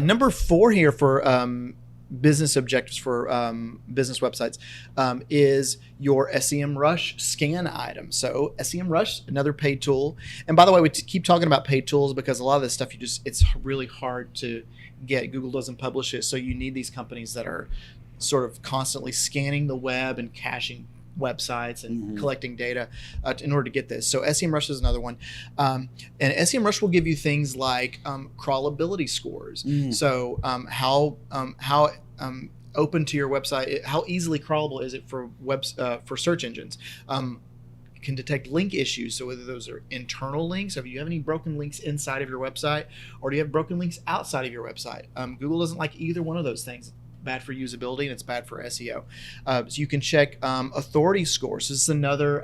Number 4 here for business objectives for business websites is your SEMrush scan item. So SEMrush, another paid tool. And by the way, we keep talking about paid tools because a lot of this stuff it's really hard to get. Google doesn't publish it, so you need these companies that are sort of constantly scanning the web and caching websites and collecting data in order to get this. So SEMrush is another one. And SEMrush will give you things like crawlability scores. So how open to your website, how easily crawlable is it for search engines? Can detect link issues. So whether those are internal links, if you have any broken links inside of your website, or do you have broken links outside of your website? Google doesn't like either one of those things. Bad for usability and it's bad for SEO. So you can check authority scores. This is another,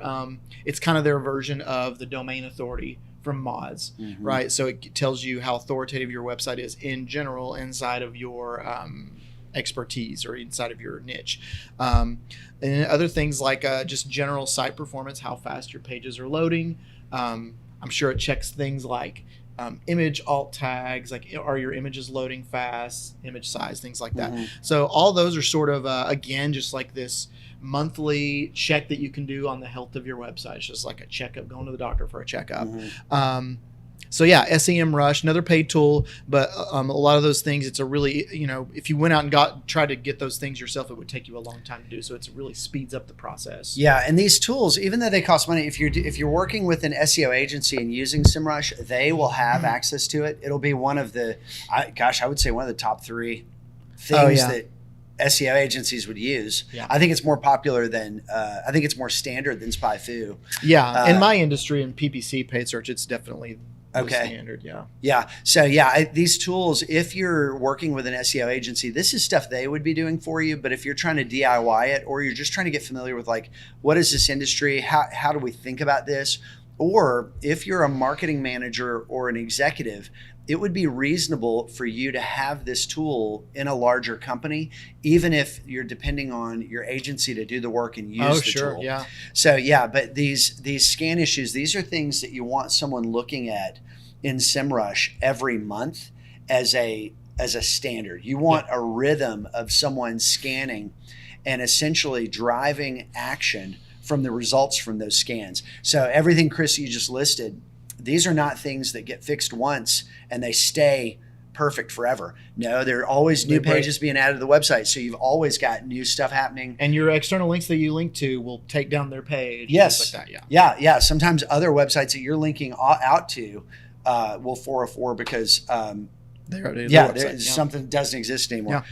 it's kind of their version of the domain authority from Moz, right? So it tells you how authoritative your website is in general inside of your expertise or inside of your niche. And other things like just general site performance, how fast your pages are loading. I'm sure it checks things like image alt tags, like are your images loading fast, image size, things like that. So all those are sort of again just like this monthly check that you can do on the health of your website. It's just like a checkup, going to the doctor for a checkup. So yeah, SEMrush, another paid tool, but a lot of those things, it's a really, if you went out and tried to get those things yourself, it would take you a long time to do. So it really speeds up the process. Yeah, and these tools, even though they cost money, if you're working with an SEO agency and using SEMrush, they will have access to it. It'll be one of the, I would say one of the top 3 things that SEO agencies would use. I think it's more popular than, I think it's more standard than SpyFu. Yeah, in my industry, in PPC, paid search, it's definitely standard. So these tools, if you're working with an SEO agency, this is stuff they would be doing for you. But if you're trying to DIY it, or you're just trying to get familiar with like, what is this industry? How do we think about this? Or if you're a marketing manager or an executive, it would be reasonable for you to have this tool in a larger company, even if you're depending on your agency to do the work and use the tool. So but these scan issues, these are things that you want someone looking at in SEMrush every month as a standard. You want a rhythm of someone scanning and essentially driving action from the results from those scans. So everything, Chris, you just listed, these are not things that get fixed once and they stay perfect forever. No, there are always new pages being added to the website. So you've always got new stuff happening. And your external links that you link to will take down their page. Yes. Like that, Sometimes other websites that you're linking out to will 404 because something something doesn't exist anymore.